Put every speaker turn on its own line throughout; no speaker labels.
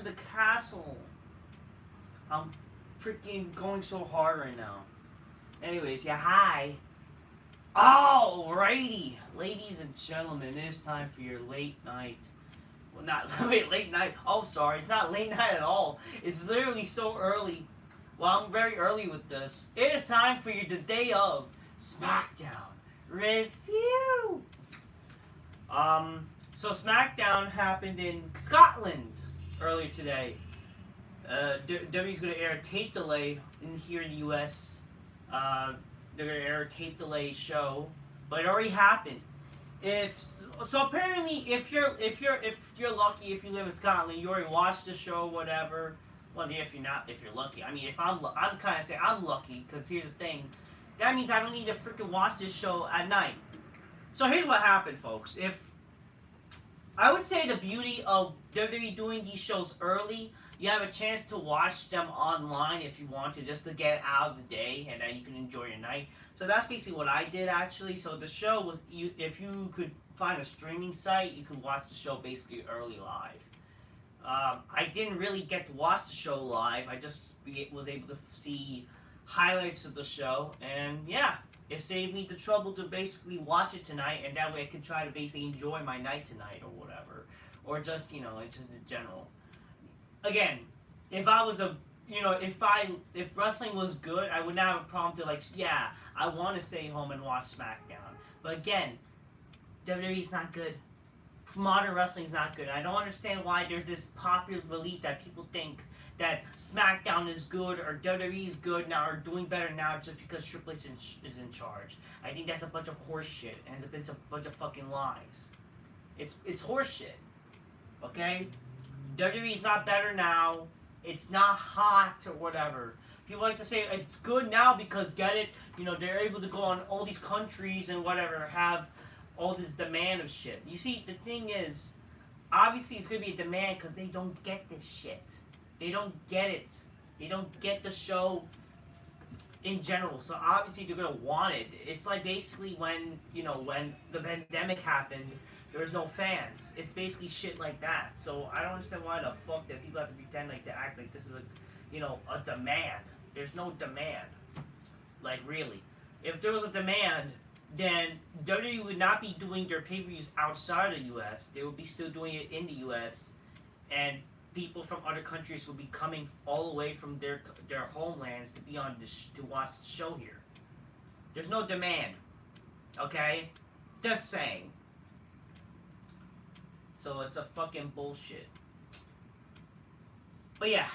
the castle. I'm freaking going so hard right now. Anyways, yeah, hi. Alrighty, ladies and gentlemen, it is time for your late night. Well, not wait, late night. Oh, sorry, it's not late night at all. It's literally so early. Well, I'm very early with this. It is time for your the day of Smackdown review. So Smackdown happened in Scotland earlier today. WWE's gonna air a tape delay in here in the U.S. They're gonna air a tape delay show, but it already happened. If so, apparently, if you're lucky, if you live in Scotland, you already watched the show, whatever. Well, if you're not, if you're lucky. I mean, if I'm kind of saying I'm lucky because here's the thing. That means I don't need to freaking watch this show at night. So here's what happened, folks. If I would say the beauty of WWE doing these shows early, you have a chance to watch them online if you want to, just to get it out of the day, and then you can enjoy your night. So that's basically what I did, actually. So the show was, if you could find a streaming site, you could watch the show basically early live. I didn't really get to watch the show live. I just was able to see highlights of the show, and yeah, it saved me the trouble to basically watch it tonight, and that way I could try to basically enjoy my night tonight or whatever, or just it's just in general. Again, if I was if wrestling was good, I would not have a problem to yeah, I want to stay home and watch SmackDown. But again, WWE's not good. Modern wrestling's not good. I don't understand why there's this popular belief that people think that SmackDown is good or WWE is good now or doing better now just because Triple H is in charge. I think that's a bunch of horse shit and it's a bunch of fucking lies. It's horse shit. Okay? WWE's not better now. It's not hot or whatever. People like to say it's good now because get it, they're able to go on all these countries and whatever, have all this demand of shit. You see, the thing is, obviously it's going to be a demand because they don't get this shit. They don't get it. They don't get the show in general. So obviously they're going to want it. It's like basically when the pandemic happened, there was no fans. It's basically shit like that. So I don't understand why the fuck that people have to pretend like to act like this is a demand. There's no demand. Like really. If there was a demand, then WWE would not be doing their pay-per-views outside of the U.S. They would be still doing it in the U.S. And people from other countries would be coming all the way from their homelands to be on to watch the show here. There's no demand. Okay? Just saying. So it's a fucking bullshit. But yeah,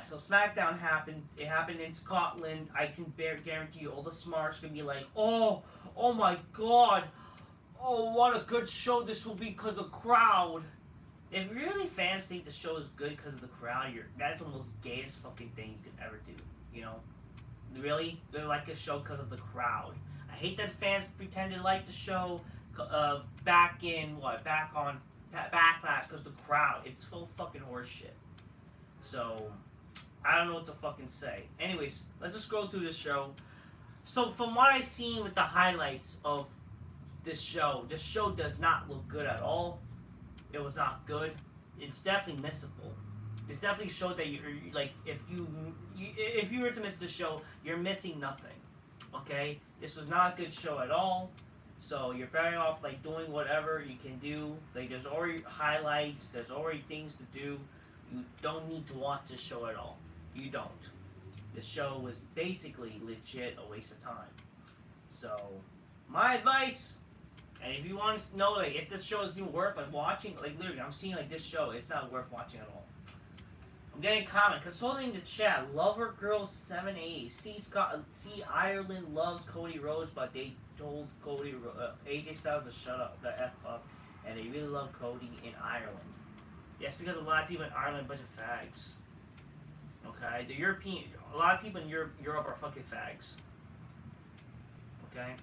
so SmackDown happened. It happened in Scotland. I can guarantee you all the smarts gonna be like, oh my god, oh what a good show this will be because of the crowd. If really fans think the show is good because of the crowd, that's the most gayest fucking thing you could ever do. Really, they like a show because of the crowd. I hate that fans pretend to like the show. Back on Backlash because the crowd. It's full fucking horseshit. So, I don't know what to fucking say. Anyways, let's just go through this show. So, from what I've seen with the highlights of this show does not look good at all. It was not good. It's definitely missable. It's definitely showed that you're like, if you were to miss the show, you're missing nothing. Okay? This was not a good show at all. So you're better off doing whatever you can do. There's already highlights. There's already things to do. You don't need to watch this show at all. You don't. This show was basically legit a waste of time. So my advice, and if you want to know if this show is even worth watching, literally I'm seeing this show, it's not worth watching at all. I'm getting a comment. Consulting the chat. Lover Girl 780. See Ireland loves Cody Rhodes, but they told AJ Styles to shut up, the F up, and they really love Cody in Ireland. Yes, because a lot of people in Ireland are a bunch of fags. Okay? A lot of people in Europe are fucking fags. Okay?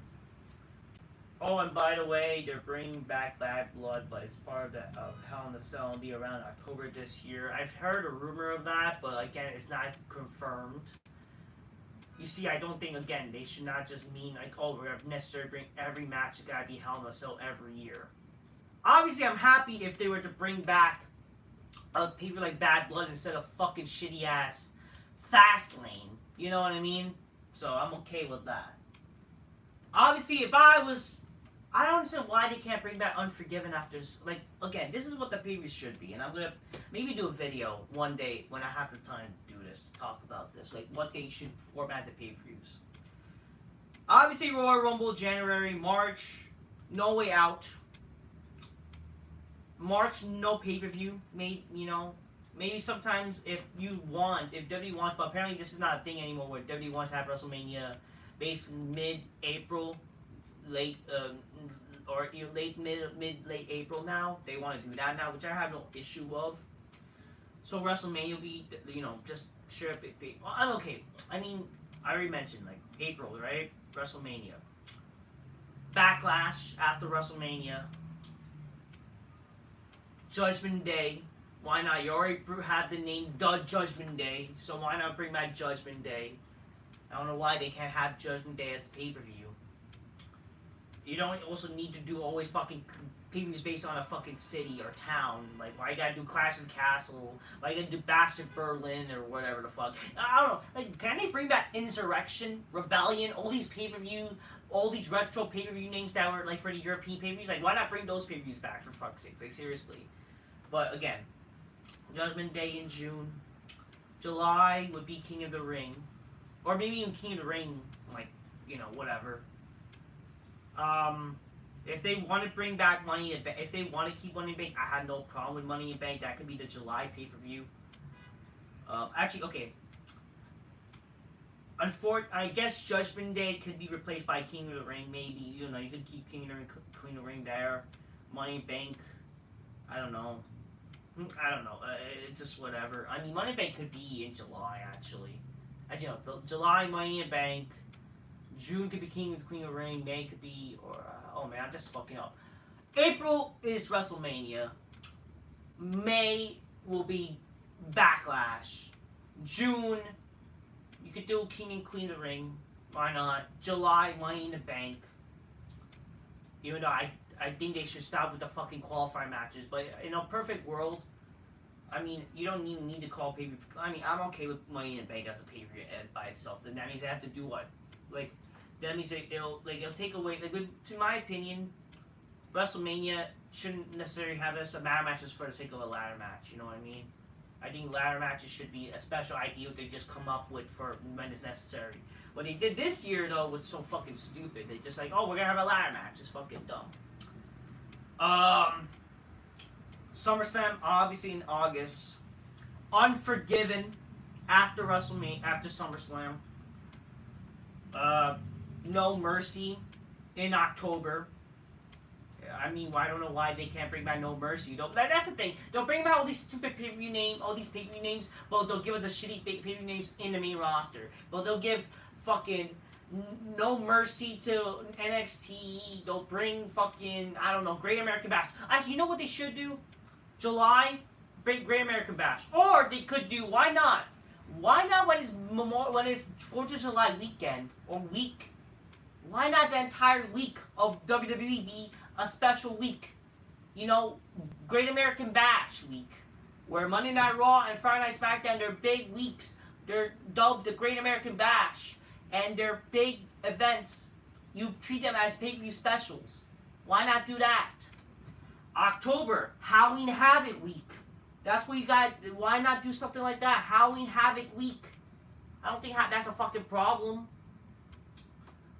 Oh, and by the way, they're bringing back Bad Blood, but it's part of the Hell in a Cell and be around October this year. I've heard a rumor of that, but again, it's not confirmed. You see, I don't think, again, they should not just mean we're necessarily bring every match, it gotta be Hell in a Cell every year. Obviously, I'm happy if they were to bring back a pay-per-view like Bad Blood instead of fucking shitty ass Fastlane. You know what I mean? So I'm okay with that. Obviously, if I was, I don't understand why they can't bring back Unforgiven after, like, again, this is what the previews should be, and I'm gonna maybe do a video one day when I have the time to do this, to talk about this, like, what they should format the pay-per-views. Obviously, Royal Rumble, January, March, No Way Out. March, no pay-per-view, maybe sometimes if WWE wants, but apparently this is not a thing anymore where WWE wants to have WrestleMania based mid-April, late or late April now. They want to do that now, which I have no issue of. So WrestleMania will be, just sure. I'm okay. I mean, I already mentioned like April, right? WrestleMania. Backlash after WrestleMania. Judgment Day. Why not? You already have the name The Judgment Day, so why not bring back Judgment Day? I don't know why they can't have Judgment Day as the pay-per-view. You don't also need to do always fucking pay-per-views based on a fucking city or town. Like, why you gotta do Clash of Castle? Why you gotta do Bash of Berlin or whatever the fuck? I don't know. Like, can they bring back Insurrection, Rebellion, all these pay-per-view, all these retro pay-per-view names that were like for the European pay-per-views? Like, why not bring those pay-per-views back for fuck's sake? Like, seriously. But again, Judgment Day in June. July would be King of the Ring. Or maybe even King of the Ring, like, whatever. If they want to bring back Money in Bank, if they want to keep Money in Bank, I have no problem with Money in Bank. That could be the July pay-per-view. Actually, okay. I guess Judgment Day could be replaced by King of the Ring, maybe. You could keep King of the Ring, Queen of the Ring there. Money in Bank, I don't know. It's just whatever. I mean, Money in Bank could be in July, actually. July, Money in Bank. June could be King of the Queen of the Ring. May could be, oh man, I'm just fucking up. April is WrestleMania. May will be Backlash. June, you could do King and Queen of the Ring. Why not? July, Money in the Bank. Even though I think they should stop with the fucking qualifying matches. But in a perfect world, I mean, you don't even need to call pay-per-view. I mean, I'm okay with Money in the Bank as a pay-per-view by itself. Then that means they have to do what? Like, that means it'll take away. Like, to my opinion, WrestleMania shouldn't necessarily have this a ladder matches for the sake of a ladder match. You know what I mean? I think ladder matches should be a special idea they just come up with for when it's necessary. What they did this year though was so fucking stupid. They just like, oh, we're gonna have a ladder match. It's fucking dumb. SummerSlam obviously in August. Unforgiven after WrestleMania, after SummerSlam. No Mercy in October. I mean, I don't know why they can't bring back No Mercy. That's the thing. They'll bring back all these stupid pay-per-view names, but they'll give us the shitty pay-per-view names in the main roster. But they'll give fucking No Mercy to NXT. They'll bring fucking, I don't know, Great American Bash. Actually, you know what they should do? July, bring Great American Bash. Or they could do, why not? Why not when it's 4th of July weekend or week? Why not the entire week of WWE be a special week? Great American Bash week, where Monday Night Raw and Friday Night SmackDown, they're big weeks. They're dubbed the Great American Bash, and they're big events. You treat them as pay-per-view specials. Why not do that? October, Halloween Havoc week. That's what you got. Why not do something like that? Halloween Havoc week. I don't think that's a fucking problem.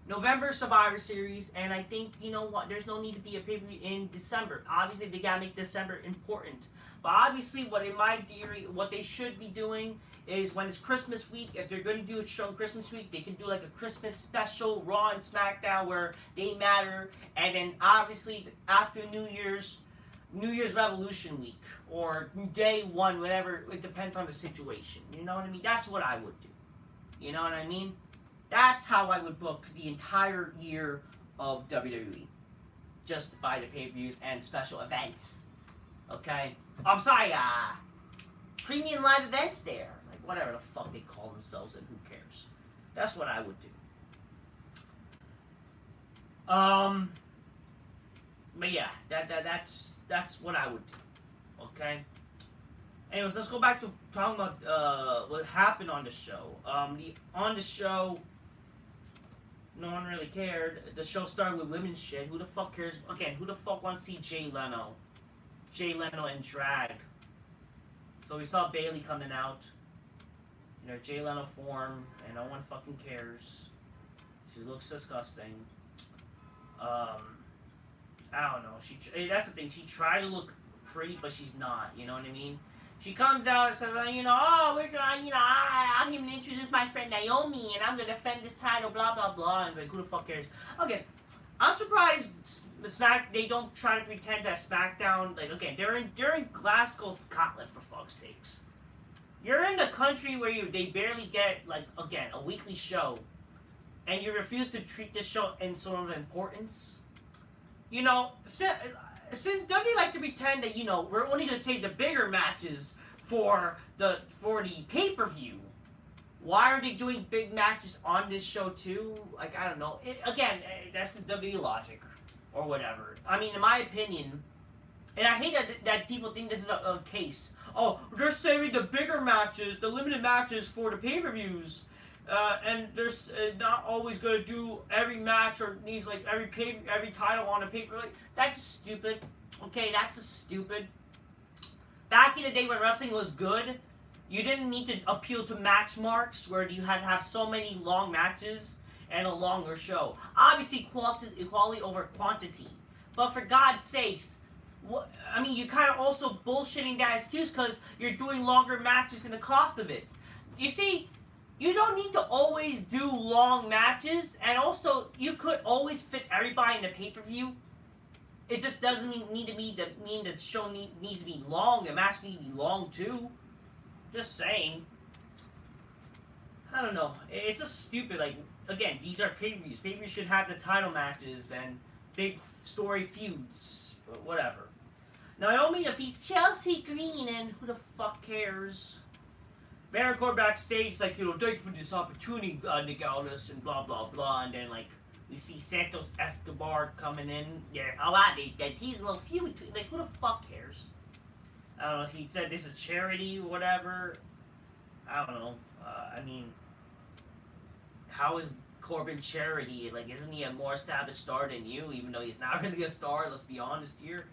November Survivor Series, and I think, you know what, there's no need to be a pay-per-view in December. Obviously, they gotta make December important. But obviously, in my theory, what they should be doing is when it's Christmas week, if they're gonna do a show on Christmas week, they can do like a Christmas special, Raw and SmackDown, where they matter. And then obviously, after New Year's Revolution week, or day one, whatever, it depends on the situation. You know what I mean? That's what I would do. You know what I mean? That's how I would book the entire year of WWE. Just by the pay-per-views and special events. Okay? I'm sorry, premium live events there. Like, whatever the fuck they call themselves, and who cares? That's what I would do. But yeah, that's what I would do. Okay? Anyways, let's go back to talking about what happened on the show. On the show, no one really cared. The show started with women's shit. Who the fuck cares? Again, who the fuck wants to see Jay Leno? Jay Leno in drag. So we saw Bailey coming out in her Jay Leno form, and no one fucking cares. She looks disgusting. I don't know. That's the thing. She tried to look pretty, but she's not. You know what I mean? She comes out and says, oh, we're gonna, I'm going to introduce my friend Naomi, and I'm gonna defend this title, blah blah blah. And like, who the fuck cares? Okay, I'm surprised they don't try to pretend that SmackDown, like, again, they're in Glasgow, Scotland, for fuck's sakes. You're in the country where they barely get, like, again, a weekly show, and you refuse to treat this show in sort of importance. Since WWE like to pretend that, we're only going to save the bigger matches for the pay-per-view, why are they doing big matches on this show too? Like, I don't know. That's the WWE logic, or whatever. I mean, in my opinion, and I hate that people think this is a case. Oh, they're saving the bigger matches, the limited matches for the pay-per-views. And they're not always going to do every match or needs like every title on a paper. Like, that's stupid. Okay, that's just stupid. Back in the day when wrestling was good, you didn't need to appeal to match marks where you had to have so many long matches and a longer show. Obviously, quality over quantity. But for God's sakes, you kind of also bullshitting that excuse because you're doing longer matches and the cost of it. You see, you don't need to always do long matches, and also you could always fit everybody in the pay-per-view. It just doesn't mean the show needs to be long. The match needs to be long too. Just saying. I don't know. It's just stupid. Like, again, these are pay-per-views. Pay-per-views should have the title matches and big story feuds. But whatever. Naomi defeats Chelsea Green, and who the fuck cares? Baron Corbin backstage, like, thank you for this opportunity, Nick Aldis, and blah, blah, blah. And then, like, we see Santos Escobar coming in. Yeah, they tease a little feud. Like, who the fuck cares? I don't know. He said this is charity or whatever. I don't know. How is Corbin charity? Like, isn't he a more established star than you, even though he's not really a star? Let's be honest here.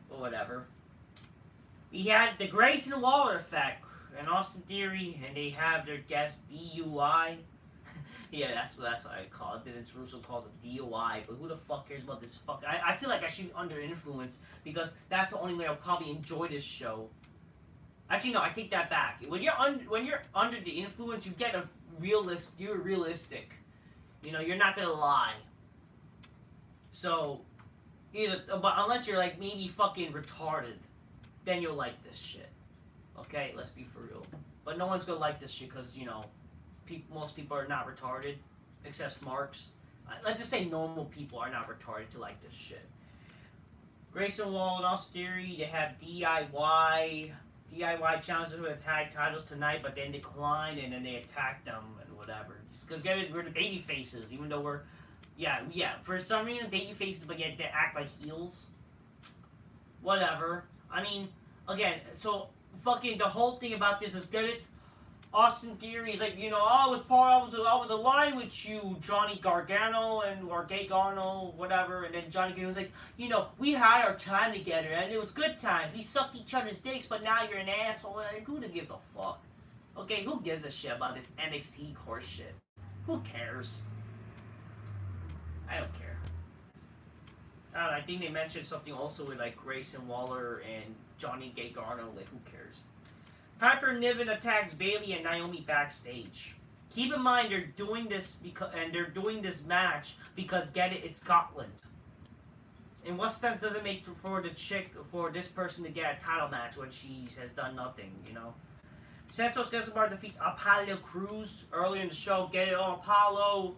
But whatever. We had the Grayson Waller effect. And Austin Theory, and they have their guest DUI. Yeah, that's what I call it. Dennis Russo calls it DUI, but who the fuck cares about this fuck? I feel like I should be under influence because that's the only way I'll probably enjoy this show. Actually, no, I take that back. When you're under the influence, you get you're realistic. You're not gonna lie. So, but unless you're like maybe fucking retarded, then you'll like this shit. Okay, let's be for real. But no one's gonna like this shit because, most people are not retarded, except smarks. Let's just say normal people are not retarded to like this shit. Grayson Waller and Austin Theory, they have DIY. DIY challenged them to the tag titles tonight, but then declined, and then they attacked them and whatever. Just because we're the baby faces, even though we're, yeah. For some reason, baby faces, but yet they act like heels. Whatever. Again, so fucking the whole thing about this is good. Austin Theory is like, I was aligned with you, Johnny Gargano or Gay Garno, whatever. And then Johnny Gargano was like, we had our time together and it was good times. We sucked each other's dicks, but now you're an asshole. Like, who gives a fuck? Okay, who gives a shit about this NXT horse shit? Who cares? I don't care. I don't know, I think they mentioned something also with like Grayson Waller and Johnny Gay Garno. Like, who cares? Piper Niven attacks Bailey and Naomi backstage. Keep in mind they're doing this match because get it, it's Scotland. In what sense does it make for this person to get a title match when she has done nothing? Santos Escobar defeats Apollo Crews earlier in the show. Get it? Oh, Apollo,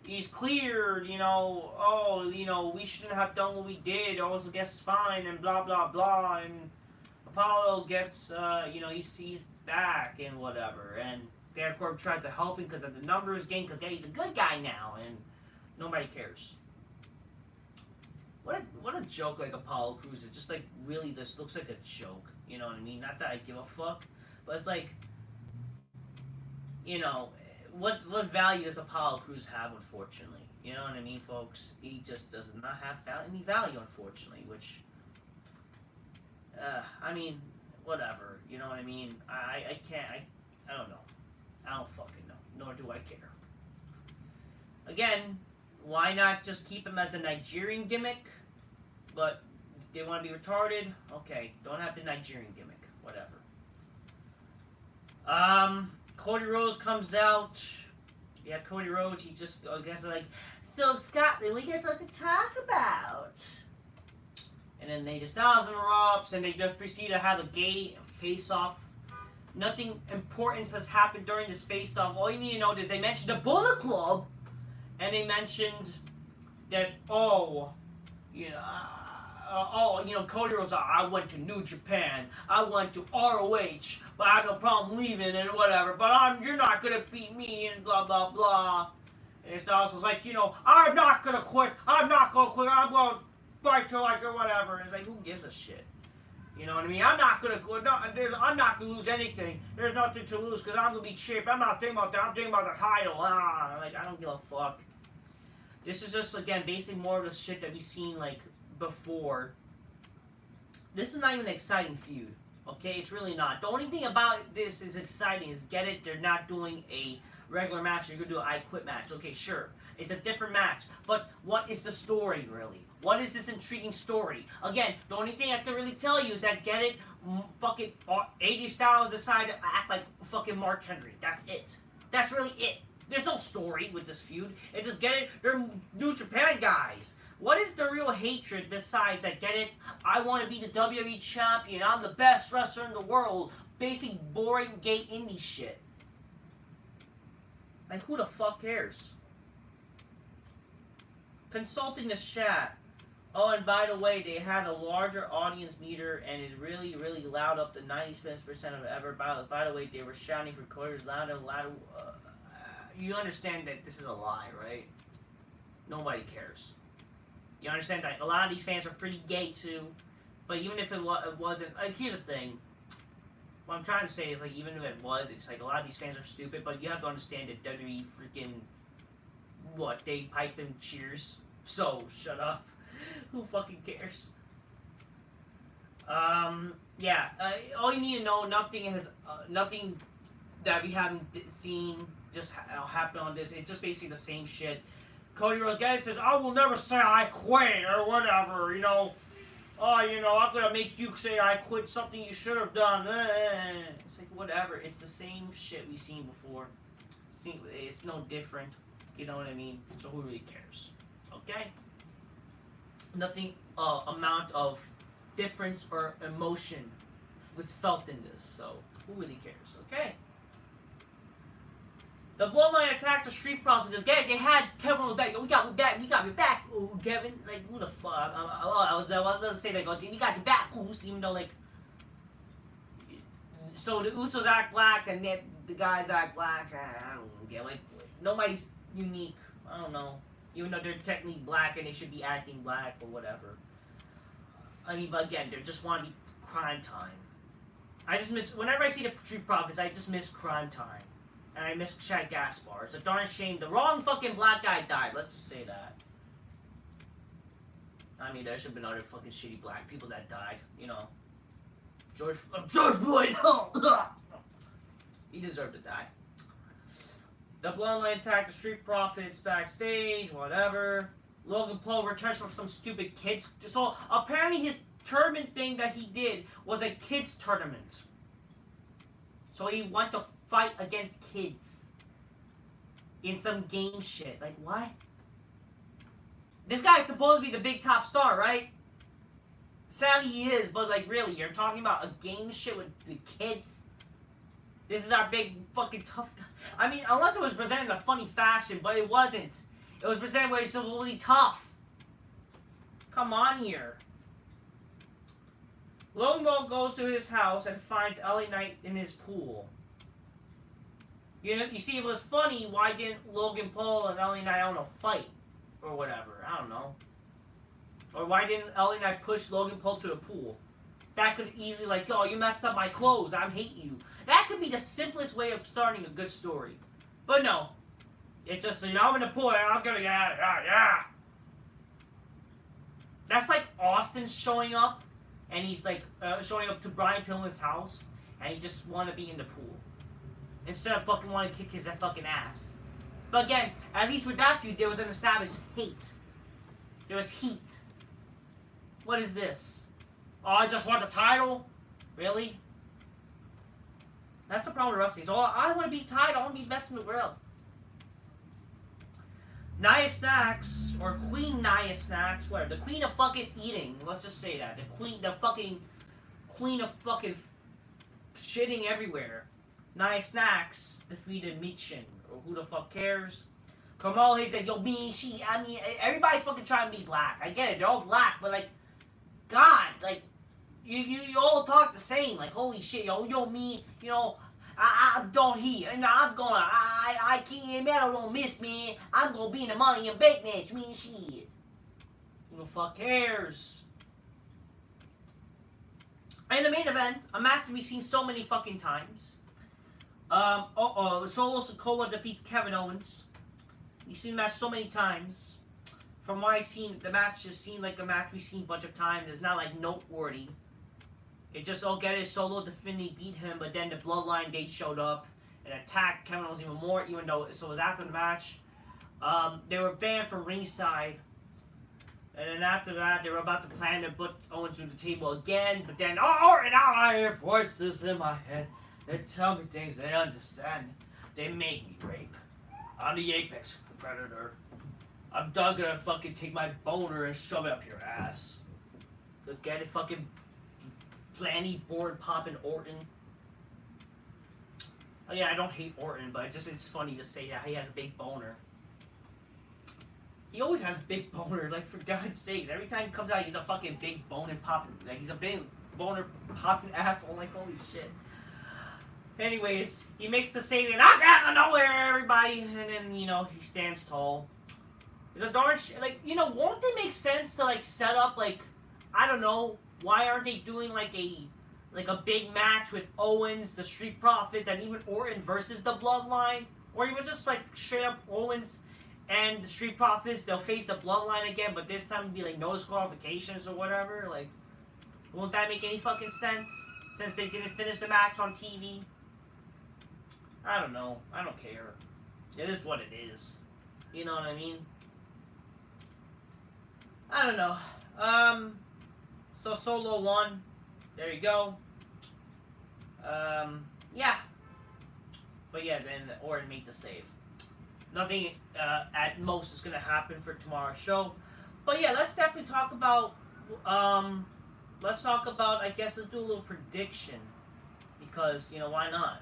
he's cleared. We shouldn't have done what we did. Also gets fine and blah blah blah. And Apollo gets, he's back and whatever. And Baron Corbin tries to help him because of the numbers game, because he's a good guy now, and nobody cares. What a joke, like Apollo Crews. It just like really this looks like a joke. You know what I mean? Not that I give a fuck, but it's like, you know, what value does Apollo Crews have? Unfortunately, you know what I mean, folks. He just does not have any value, unfortunately. Which, I mean, whatever. You know what I mean? I can't. I don't know. I don't fucking know. Nor do I care. Again, why not just keep him as the Nigerian gimmick? But they want to be retarded? Okay, don't have the Nigerian gimmick. Whatever. Cody Rhodes comes out. Yeah, Cody Rhodes, he just, I guess, like, so Scotland, what do you guys like to talk about? And then they just erupts, and they just proceed to have a gay face-off. Nothing important has happened during this face-off. All you need to know is they mentioned the Bullet Club, and they mentioned that, Cody Rhodes, I went to New Japan, I went to ROH, but I had no problem leaving and whatever, but you're not gonna beat me and blah blah blah. And Styles was like, I'm not gonna quit, I'm gonna fight till like or whatever. And it's like, who gives a shit? You know what I mean? I'm not gonna quit, I'm not gonna lose anything. There's nothing to lose because I'm gonna be cheap. I'm not thinking about that, I'm thinking about the title. Like, I don't give a fuck. This is just, again, basically more of the shit that we've seen, like, before. This is not even an exciting feud, okay? It's really not. The only thing about this is exciting is, get it, they're not doing a regular match. You're going to do an I Quit match. Okay, sure. It's a different match. but what is the story, really? What is this intriguing story? Again, the only thing I can really tell you is that, get it, fucking AJ Styles decided to act like fucking Mark Henry. That's it. That's really it. There's no story with this feud. It just, get it, they're New Japan guys. What is the real hatred besides that, get it, I want to be the WWE champion, I'm the best wrestler in the world, basically boring gay indie shit. Like, who the fuck cares? Consulting the chat. Oh, and by the way, they had a larger audience meter, and it really, really loud, up to 90% of ever. By the way, they were shouting for quarters louder and louder. You understand that this is a lie, right? Nobody cares. You understand that a lot of these fans are pretty gay too, but even if it wasn't, like, here's the thing. What I'm trying to say is, like, even if it was, it's like a lot of these fans are stupid, but you have to understand that WWE freaking, they pipe and cheers. So, shut up. Who fucking cares? Yeah, all you need to know, nothing that we haven't seen just happen on this. It's just basically the same shit. Cody Rhodes, guy says, I will never say I quit or whatever, I'm gonna make you say I quit something you should have done. It's like, whatever. It's the same shit we've seen before. It's no different. You know what I mean? So who really cares? Okay? Nothing amount of difference or emotion was felt in this. So who really cares? Okay? The Bloodline attacks the Street Profits because they had Kevin on the back. We got your back, ooh, Kevin. Like, who the fuck? I was gonna say that, we got your back, Goose, even though, like, so the Usos act black and then the guys act black. I don't get, like, nobody's unique. I don't know. Even though they're technically black and they should be acting black or whatever. I mean, but again, they just want to be Crime Time. I just miss, whenever I see the Street Profits, I just miss Crime Time. And I miss Chad Gaspar. It's a darn shame. The wrong fucking black guy died. Let's just say that. I mean, there should have been other fucking shitty black people that died. George Floyd. He deserved to die. The Bloodline attacked the Street Profits backstage. Whatever. Logan Paul returns from some stupid kids. So apparently his tournament thing that he did was a kids tournament. So he went to fight against kids in some game shit. Like, what? This guy's supposed to be the big top star, right? Sadly, he is, but, like, really, you're talking about a game shit with kids? This is our big fucking tough guy. I mean, unless it was presented in a funny fashion, but it wasn't. It was presented where he's supposedly tough. Come on here. Logan Paul goes to his house and finds LA Knight in his pool. You see, it was funny, why didn't Logan Paul and LA Knight, I don't know, fight? Or whatever, I don't know. Or why didn't LA Knight push Logan Paul to the pool? That could easily, like, oh, you messed up my clothes, I hate you. That could be the simplest way of starting a good story. But no. It's just, you know, I'm in the pool and I'm gonna get out of here, yeah. That's like Austin showing up, and he's like, showing up to Brian Pillman's house, and he just want to be in the pool. Instead of fucking wanting to kick his fucking ass. But again, at least with that feud, there was an established hate. There was heat. What is this? Oh, I just want the title? Really? That's the problem with wrestling. So I want to be title. I want to be best in the world. Nia Snax, or Queen Nia Snax, whatever. The queen of fucking eating. Let's just say that. The fucking queen of fucking shitting everywhere. Nia Snax defeated Michin. Or who the fuck cares? Kamal Hayes said, yo, me, she, I mean, everybody's fucking trying to be black. I get it, they're all black, but like, God, like, you all talk the same. Like, holy shit, yo, me, you know, I don't he, and I'm gonna, I can't, metal don't miss me. I'm gonna be in the Money and Bank match, me and shit. Who the fuck cares? In the main event, a match we've seen so many fucking times. Solo Sikoa defeats Kevin Owens. You've seen the match so many times. From what I've seen, the match just seemed like a match we've seen a bunch of times. It's not like noteworthy. It just all get it. Solo definitively beat him, but then the Bloodline they showed up and attacked Kevin Owens even more. Even though it was after the match, they were banned from ringside. And then after that, they were about to plan to put Owens through the table again. But then, and I hear voices in my head. They tell me things they understand. They make me rape. I'm the apex predator. I'm done gonna fucking take my boner and shove it up your ass. Just get it fucking Flanny, board, poppin' Orton. Oh yeah, I don't hate Orton, but it's funny to say that he has a big boner. He always has a big boner, like for God's sakes. Every time he comes out, he's a fucking big boner poppin', like he's a big boner poppin' asshole, like holy shit. Anyways, he makes the save and knock out of nowhere, everybody, and then, you know, he stands tall. It's a darn like, you know, won't it make sense to, like, set up, like, I don't know, why aren't they doing, like a big match with Owens, the Street Profits, and even Orton versus the Bloodline? Or even just, like, straight up Owens and the Street Profits, they'll face the Bloodline again, but this time it'll be, like, no disqualifications or whatever, like, won't that make any fucking sense? Since they didn't finish the match on TV? I don't know. I don't care. It is what it is. You know what I mean? I don't know. So Solo won. There you go. Yeah. But yeah, then Orton made the save. Nothing at most is going to happen for tomorrow's show. But yeah, let's definitely talk about, I guess let's do a little prediction. Because, you know, why not?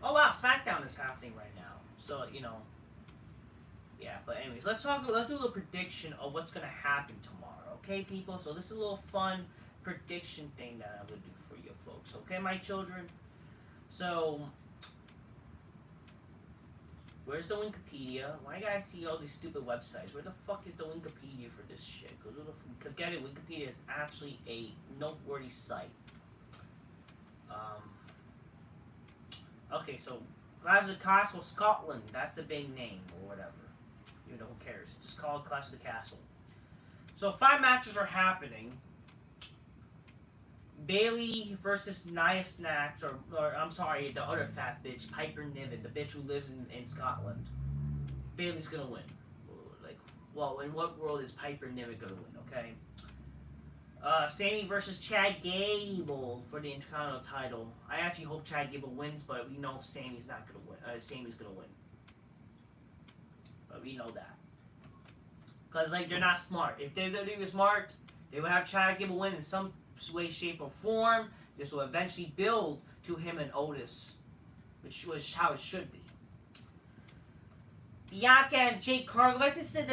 Oh wow, Smackdown is happening right now. So, you know, yeah, but anyways, let's do a little prediction of what's gonna happen tomorrow, okay people? So this is a little fun prediction thing that I'm gonna do for you folks, okay my children? So where's the Wikipedia? Why do I see all these stupid websites? Where the fuck is the Wikipedia for this shit? Because get it, Wikipedia is actually a noteworthy site. Okay, so Clash of the Castle, Scotland. That's the big name, or whatever. You know, who cares? Just call it Clash of the Castle. So 5 matches are happening. Bayley versus Nia Snax, or I'm sorry, the other fat bitch, Piper Niven, the bitch who lives in Scotland. Bayley's gonna win. Like, well, in what world is Piper Niven gonna win? Okay. Sammy versus Chad Gable for the Intercontinental title. I actually hope Chad Gable wins, but we know Sammy's not gonna win. Sammy's gonna win. But we know that. Cause like they're not smart. If they were smart, they would have Chad Gable win in some way, shape, or form. This will eventually build to him and Otis, which was how it should be. Bianca and Jake Cargill versus the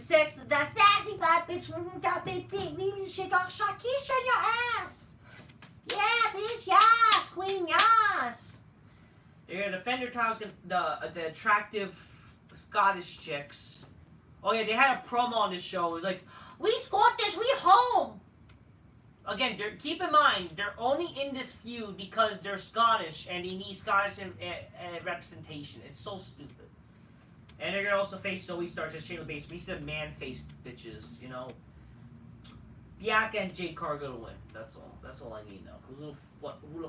sassy fat bitch who got big she got Shakisha in your ass. Yeah, bitch, yes, queen, yes. They're gonna defend their titles, the attractive Scottish chicks Oh yeah, they had a promo on this show. It was like, we squat this, we home. Again, keep in mind, they're only in this feud because they're Scottish and they need Scottish representation. It's so stupid. And they're gonna also face Zoe Starks as Shayna Baszler. We said man face bitches, you know. Bianca and Jade Cargill win. That's all. That's all I need to know.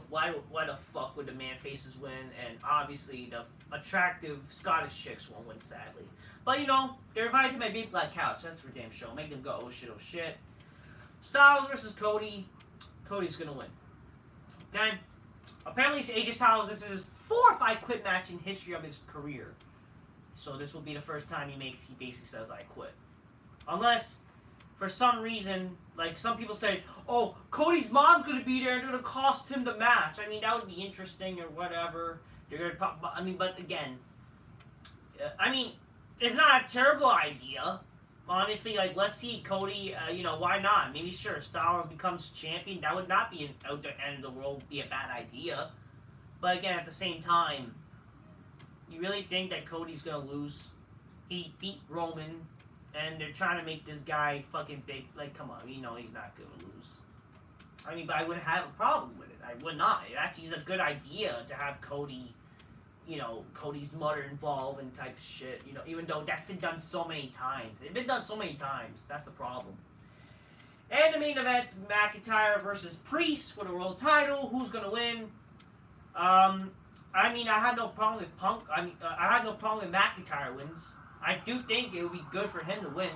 Why the fuck would the man faces win? And obviously the attractive Scottish chicks won't win, sadly. But you know, they're invited to my big black couch. That's for damn sure. Make them go, oh shit, oh shit. Styles versus Cody. Cody's gonna win. Okay? Apparently AJ Styles, this is his 4 or 5 quit match in history of his career. So this will be the first time he basically says I quit. Unless for some reason, like some people say, oh, Cody's mom's gonna be there and they're gonna cost him the match. I mean, that would be interesting or whatever. They're gonna I mean, but again, I mean, it's not a terrible idea. Honestly, like, let's see Cody, you know, why not? Maybe, sure, Styles becomes champion. That would not be out the end of the world, be a bad idea. But again, at the same time, you really think that Cody's gonna lose? He beat Roman, and they're trying to make this guy fucking big. Like, come on, you know he's not gonna lose. I mean, but I wouldn't have a problem with it. I would not. It actually is a good idea to have Cody, you know, Cody's mother involved and type shit, you know, even though that's been done so many times. It's been done so many times. That's the problem. And the main event, McIntyre versus Priest for the world title. Who's going to win? I mean, I had no problem with Punk. I had no problem with McIntyre wins. I do think it would be good for him to win.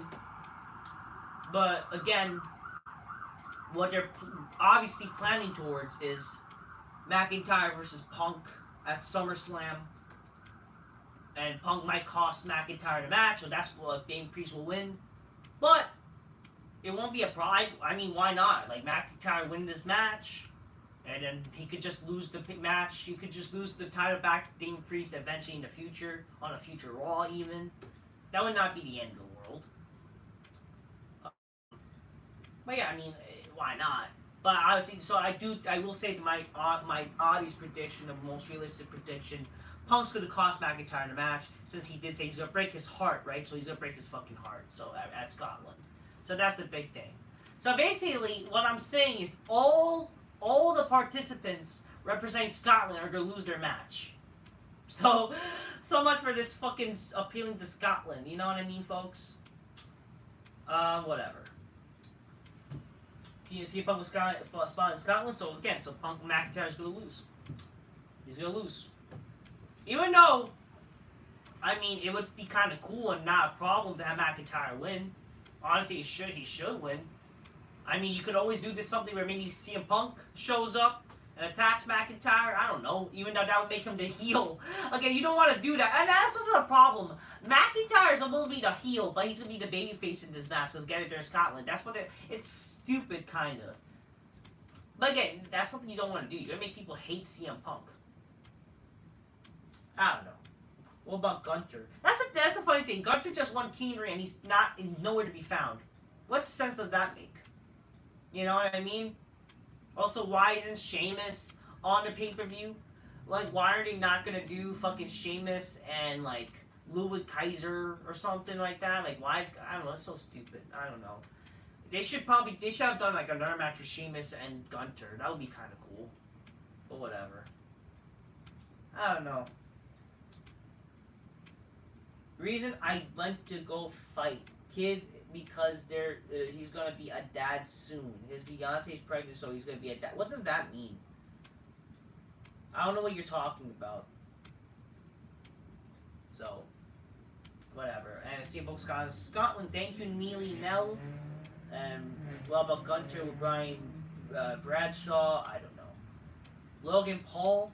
But, again, what they're obviously planning towards is McIntyre versus Punk at SummerSlam, and Punk might cost McIntyre the match, so that's what Damien Priest will win. But it won't be a problem. I mean, why not? Like, McIntyre win this match, and then he could just lose the match. He could just lose the title back to Damien Priest eventually in the future, on a future Raw even. That would not be the end of the world. But yeah, I mean, why not? But honestly, so I will say that my Audie's prediction, the most realistic prediction, Punk's going to cost McIntyre the match, since he did say he's going to break his heart, right? So he's going to break his fucking heart, so at Scotland. So that's the big thing. So basically, what I'm saying is all the participants representing Scotland are going to lose their match. So much for this fucking appealing to Scotland, you know what I mean, folks? Whatever. You see Punk spot in Scotland, so again, Punk McIntyre's gonna lose. He's gonna lose. Even though, I mean, it would be kind of cool and not a problem to have McIntyre win. Honestly, he should win. I mean, you could always do this something where maybe CM Punk shows up and attacks McIntyre. I don't know. Even though that would make him the heel. Okay, you don't want to do that. And that's also the problem. McIntyre is supposed to be the heel, but he's going to be the babyface in this match because get it there in Scotland. That's what it's stupid, kind of. But again, that's something you don't want to do. You're going to make people hate CM Punk. I don't know. What about Gunter? That's a funny thing. Gunter just won King Ring and he's nowhere to be found. What sense does that make? You know what I mean? Also, why isn't Sheamus on the pay-per-view? Like, why are they not gonna do fucking Sheamus and, like, Ludwig Kaiser or something like that? Like, why is... I don't know, it's so stupid. I don't know. They should have done, like, another match with Sheamus and Gunter. That would be kind of cool. But whatever. I don't know. Reason I went to go fight kids because he's gonna be a dad soon. His fiance's pregnant, so he's gonna be a dad. What does that mean? I don't know what you're talking about. So, whatever. And see about Scotland. Thank you, Neely Nell. And what about Gunter with Brian Bradshaw? I don't know. Logan Paul.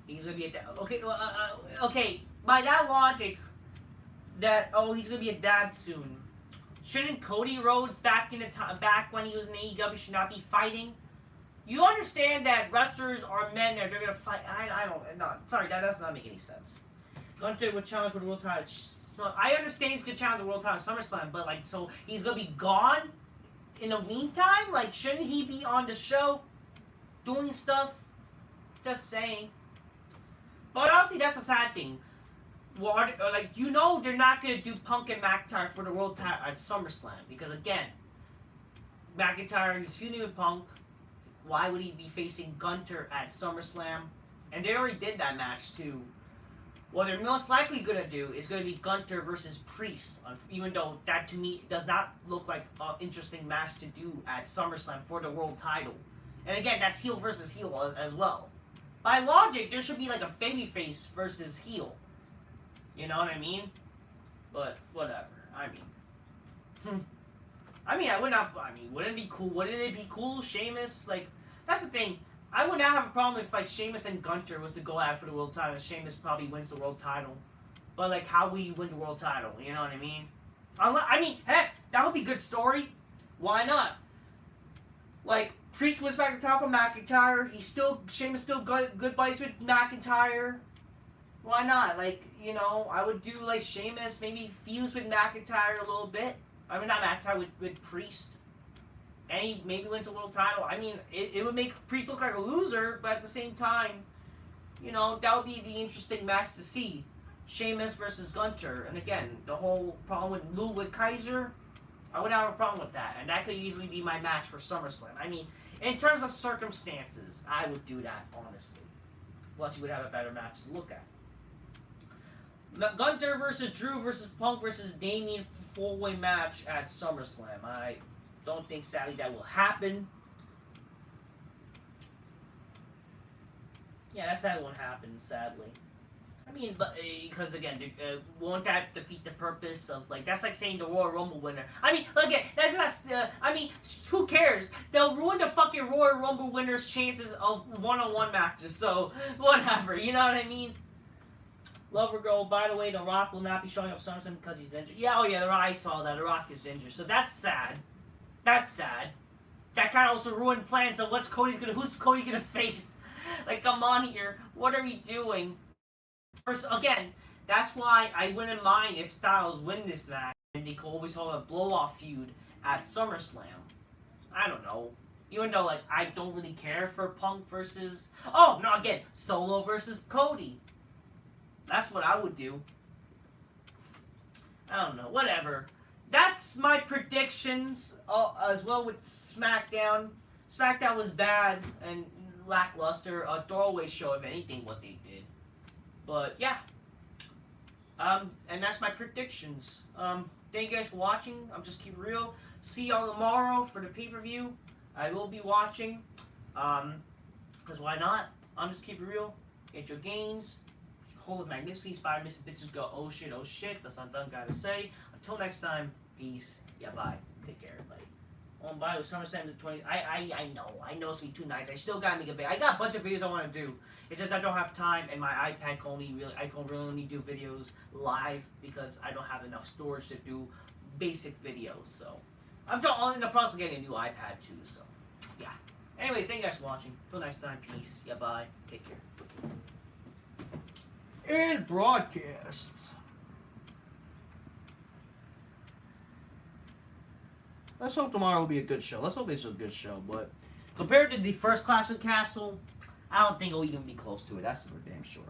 He's gonna be a dad. Okay, okay. By that logic, that he's gonna be a dad soon. Shouldn't Cody Rhodes back when he was in AEW should not be fighting? You understand that wrestlers are men that they're gonna fight. I don't. No, sorry, that does not make any sense. Gunter would challenge for the world title. I understand he's gonna challenge the world title at SummerSlam, but like, so he's gonna be gone in the meantime. Like, shouldn't he be on the show doing stuff? Just saying. But honestly, that's a sad thing. Well, like, you know they're not going to do Punk and McIntyre for the world title at SummerSlam. Because, again, McIntyre, he's feuding with Punk. Why would he be facing Gunter at SummerSlam? And they already did that match, too. What they're most likely going to do is going to be Gunter versus Priest. Even though that, to me, does not look like an interesting match to do at SummerSlam for the world title. And, again, that's heel versus heel as well. By logic, there should be, like, a babyface versus heel. You know what I mean? But whatever. I mean, wouldn't it be cool? Wouldn't it be cool? Sheamus, like, that's the thing. I would not have a problem if, like, Sheamus and Gunter was to go out for the world title. Sheamus probably wins the world title. But, like, how will you win the world title? You know what I mean? I mean, heck, that would be a good story. Why not? Like, Priest wins back the title from McIntyre. Sheamus still good buddies with McIntyre. Why not? Like, you know, I would do, like, Sheamus maybe fuse with McIntyre a little bit. I mean, not McIntyre, with Priest. And he maybe wins a world title. I mean, it would make Priest look like a loser, but at the same time, you know, that would be the interesting match to see. Sheamus versus Gunter. And again, the whole problem with Lou with Kaiser, I wouldn't have a problem with that. And that could easily be my match for SummerSlam. I mean, in terms of circumstances, I would do that, honestly. Plus, you would have a better match to look at. Gunter versus Drew versus Punk versus Damian four-way match at SummerSlam. I don't think, sadly, that will happen. Yeah, that won't happen, sadly. I mean, because again, won't that defeat the purpose of, like, that's like saying the Royal Rumble winner. I mean, again, that's not, I mean, who cares? They'll ruin the fucking Royal Rumble winner's chances of one-on-one matches, so, whatever, you know what I mean? Lover Girl, by the way, The Rock will not be showing up SummerSlam because he's injured. Yeah, oh yeah, I saw that. The Rock is injured. So that's sad. That's sad. That kind of also ruined plans of who's Cody gonna face? Like, come on here. What are we doing? First, again, that's why I wouldn't mind if Styles win this match and they could always hold a blow-off feud at SummerSlam. I don't know. Even though, like, I don't really care for Punk versus... Oh, no, again, Solo versus Cody. That's what I would do. I don't know. Whatever. That's my predictions as well with SmackDown. SmackDown was bad and lackluster. A throwaway show, if anything, what they did. But, yeah. And that's my predictions. Thank you guys for watching. I'm just keep real. See y'all tomorrow for the pay-per-view. I will be watching. Because why not? I'm just keep it real. Get your gains. Hold it magnificently, inspire missing bitches go, oh shit, that's not done, gotta say. Until next time, peace, yeah, bye. Take care, everybody. On by with SummerSlam the 20th. I know it's gonna be 2 nights. I still gotta make a video. I got a bunch of videos I wanna do. It's just I don't have time and my iPad can I can really only do videos live because I don't have enough storage to do basic videos, so. I'm in the process of getting a new iPad too, so yeah. Anyways, thank you guys for watching. Till next time, peace, yeah, bye. Take care. And broadcast. Let's hope tomorrow will be a good show. Let's hope it's a good show. But compared to the first Clash of Castle, I don't think it'll even be close to it. That's for damn sure.